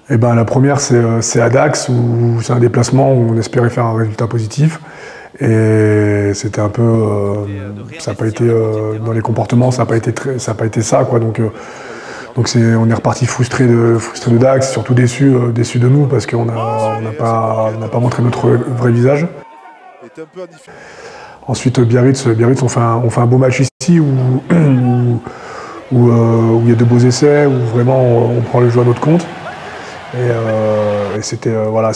Eh ben, la première, c'est à Dax, où c'est un déplacement où on espérait faire un résultat positif. Et c'était un peu, ça n'a pas été, dans les comportements, ça n'a pas été ça, quoi. Donc on est reparti frustré de Dax, surtout déçu de nous parce qu'on n'a pas montré notre vrai visage. Ensuite, Biarritz, on fait un beau match ici où il y a de beaux essais, où vraiment on prend le jeu à notre compte. Et c'était, voilà,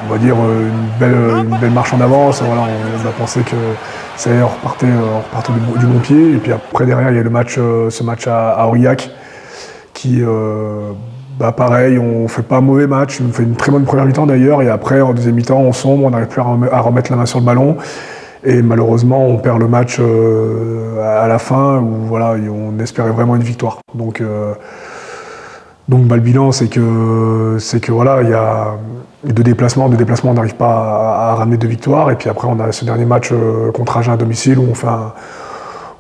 on va dire, une belle marche en avance. Voilà, on a pensé que ça y est, on repartait du bon pied. Et puis après, derrière, il y a ce match à Aurillac qui, pareil, on fait pas un mauvais match. On fait une très bonne première mi-temps d'ailleurs. Et après, en deuxième mi-temps, on sombre, on n'arrive plus à remettre la main sur le ballon. Et malheureusement, on perd le match à la fin où voilà, on espérait vraiment une victoire. Donc le bilan, c'est que voilà, il y a deux déplacements, on n'arrive pas à ramener de victoire. Et puis après, on a ce dernier match contre Agen à domicile où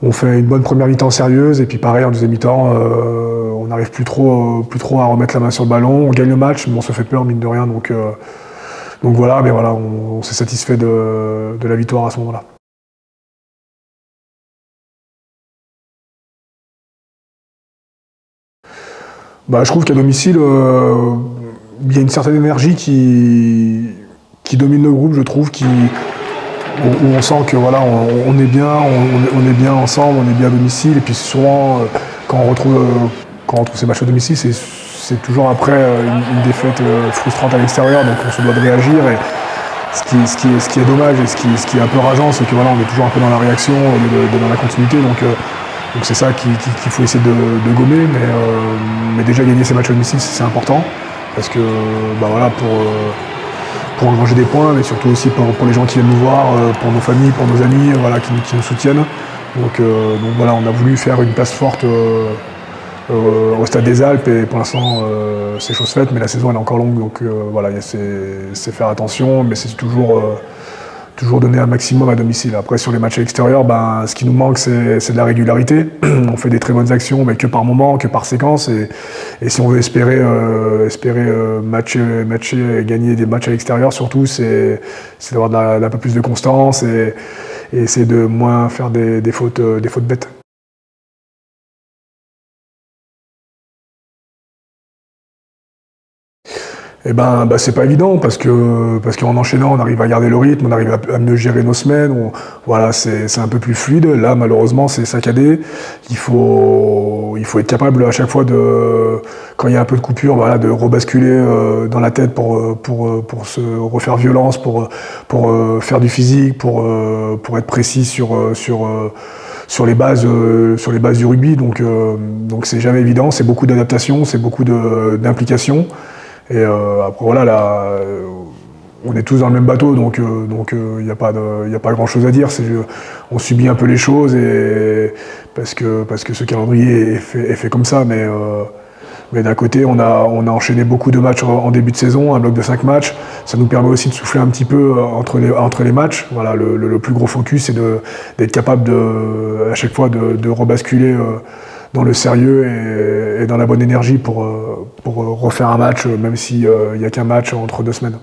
on fait une bonne première mi-temps sérieuse. Et puis pareil, en deuxième mi-temps, on n'arrive plus trop à remettre la main sur le ballon. On gagne le match, mais on se fait peur, mine de rien. Donc voilà, mais voilà, on s'est satisfait de la victoire à ce moment-là. Je trouve qu'à domicile, il y a une certaine énergie qui domine le groupe, je trouve, où on sent que voilà, on est bien ensemble, on est bien à domicile. Et puis souvent, quand on retrouve ces matchs à domicile, c'est toujours après une défaite frustrante à l'extérieur, donc on se doit de réagir. Et ce qui est dommage et ce qui est un peu rageant, c'est que voilà, on est toujours un peu dans la réaction, dans la continuité. Donc c'est ça qu'il faut essayer de gommer, mais déjà gagner ces matchs à domicile, c'est important, parce que voilà, pour engranger des points, mais surtout aussi pour les gens qui viennent nous voir, pour nos familles, pour nos amis, voilà, qui nous soutiennent. Donc voilà, on a voulu faire une place forte au Stade des Alpes, et pour l'instant c'est chose faite, mais la saison elle est encore longue, donc voilà, c'est faire attention, mais c'est toujours donner un maximum à domicile. Après, sur les matchs à l'extérieur, ce qui nous manque, c'est de la régularité. On fait des très bonnes actions, mais que par moment, que par séquence. Et si on veut espérer matcher et gagner des matchs à l'extérieur, surtout, c'est d'avoir d'un peu plus de constance et essayer de moins faire des fautes bêtes. Eh ben, c'est pas évident parce qu'en enchaînant, on arrive à garder le rythme, on arrive à mieux gérer nos semaines. Voilà, c'est un peu plus fluide. Là, malheureusement, c'est saccadé. Il faut être capable à chaque fois quand il y a un peu de coupure, voilà, de rebasculer dans la tête pour se refaire violence, pour faire du physique, pour être précis sur les bases du rugby. Donc c'est jamais évident. C'est beaucoup d'adaptation, c'est beaucoup d'implication. Et après voilà, là, on est tous dans le même bateau, donc il n'y a pas grand chose à dire. On subit un peu les choses parce que ce calendrier est fait comme ça, mais d'un côté on a enchaîné beaucoup de matchs en début de saison, un bloc de 5 matchs. Ça nous permet aussi de souffler un petit peu entre les matchs. Voilà, le plus gros focus, c'est d'être capable à chaque fois de rebasculer dans le sérieux et dans la bonne énergie pour refaire un match, même s'il n'y a qu'un match entre 2 semaines.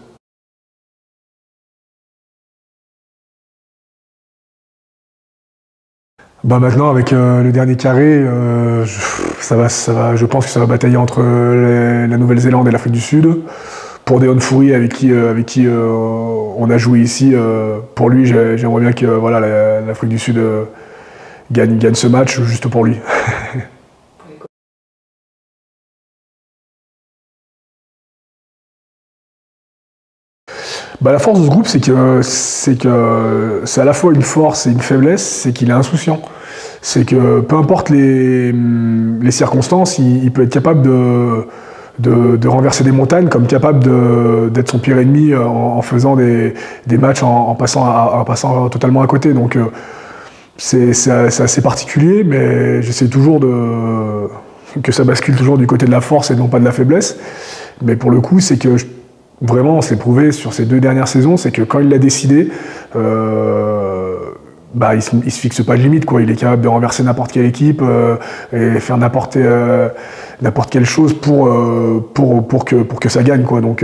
Maintenant, avec le dernier carré, je pense que ça va batailler entre la Nouvelle-Zélande et l'Afrique du Sud. Pour Deon Fourie, avec qui on a joué ici, pour lui, j'aimerais bien que voilà, l'Afrique du Sud gagne ce match juste pour lui. La force de ce groupe, c'est que c'est à la fois une force et une faiblesse, c'est qu'il est insouciant. c'est que peu importe les circonstances, il peut être capable de renverser des montagnes, comme capable d'être son pire ennemi en faisant des matchs en passant totalement à côté. Donc c'est assez particulier, mais j'essaie toujours que ça bascule toujours du côté de la force et non pas de la faiblesse. Mais pour le coup, c'est que vraiment, on s'est prouvé sur ces 2 dernières saisons, c'est que quand il l'a décidé, il se fixe pas de limite, quoi. Il est capable de renverser n'importe quelle équipe et faire n'importe quelle chose pour que ça gagne, quoi. Donc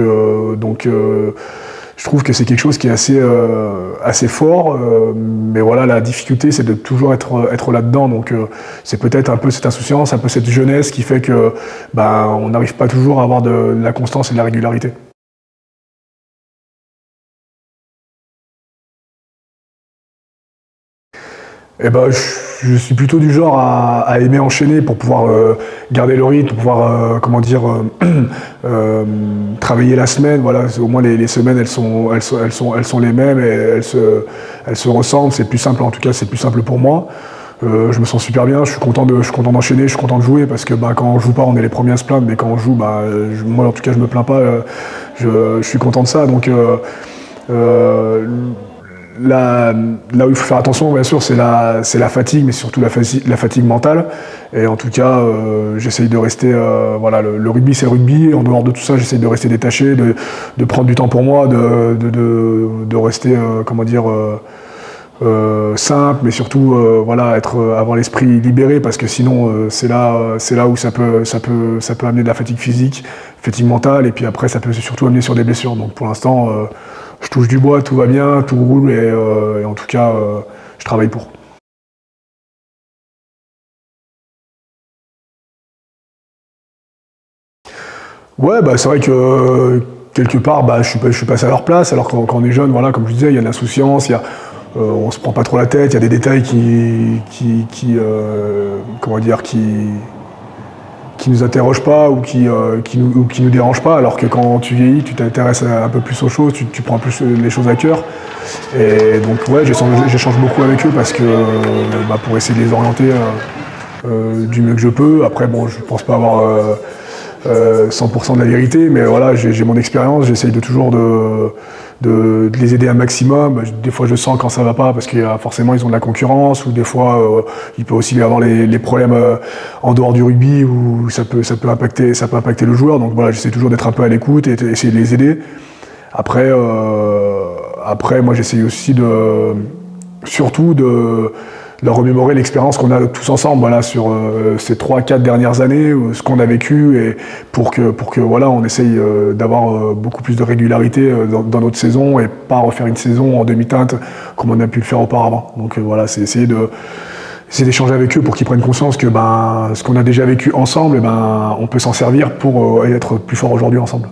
je trouve que c'est quelque chose qui est assez fort, mais voilà, la difficulté, c'est de toujours être là-dedans. Donc c'est peut-être un peu cette insouciance, un peu cette jeunesse qui fait que on n'arrive pas toujours à avoir de la constance et de la régularité. Eh ben, je suis plutôt du genre à aimer enchaîner pour pouvoir garder le rythme, pour pouvoir travailler la semaine. Voilà, au moins les semaines elles sont les mêmes et elles se ressemblent. C'est plus simple, en tout cas c'est plus simple pour moi. Je me sens super bien, je suis content d'enchaîner, je suis content de jouer parce que quand on joue pas on est les premiers à se plaindre, mais quand on joue, moi en tout cas je me plains pas, je suis content de ça. Donc là où il faut faire attention, bien sûr, c'est la fatigue, mais surtout la fatigue mentale. Et en tout cas, j'essaye de rester. Le rugby, c'est le rugby. En dehors de tout ça, j'essaye de rester détaché, de prendre du temps pour moi, de rester, simple, mais surtout, avoir l'esprit libéré, parce que sinon, c'est là où ça peut amener de la fatigue physique, fatigue mentale, et puis après, ça peut surtout amener sur des blessures. Donc pour l'instant, je touche du bois, tout va bien, tout roule et en tout cas, je travaille pour. Ouais, c'est vrai que quelque part, je suis passé à leur place, alors quand on est jeune, voilà, comme je disais, il y a de l'insouciance, on se prend pas trop la tête, il y a des détails qui nous interrogent pas ou qui nous dérangent pas, alors que quand tu vieillis, tu t'intéresses un peu plus aux choses, tu prends plus les choses à cœur. Et donc ouais, j'échange beaucoup avec eux parce que pour essayer de les orienter du mieux que je peux. Après je pense pas avoir 100% de la vérité, mais voilà, j'ai mon expérience, j'essaye toujours de les aider un maximum. Des fois je sens quand ça va pas parce que forcément ils ont de la concurrence, ou des fois il peut aussi y avoir les problèmes en dehors du rugby où ça peut impacter le joueur. Donc voilà, j'essaie toujours d'être un peu à l'écoute et essayer de les aider. Après moi j'essaye aussi surtout de leur remémorer l'expérience qu'on a tous ensemble, voilà, sur ces 3-4 dernières années, ce qu'on a vécu, et pour que voilà, on essaye d'avoir beaucoup plus de régularité dans notre saison et pas refaire une saison en demi-teinte comme on a pu le faire auparavant. Donc voilà, c'est essayer d'échanger avec eux pour qu'ils prennent conscience que ce qu'on a déjà vécu ensemble, on peut s'en servir pour être plus fort aujourd'hui ensemble.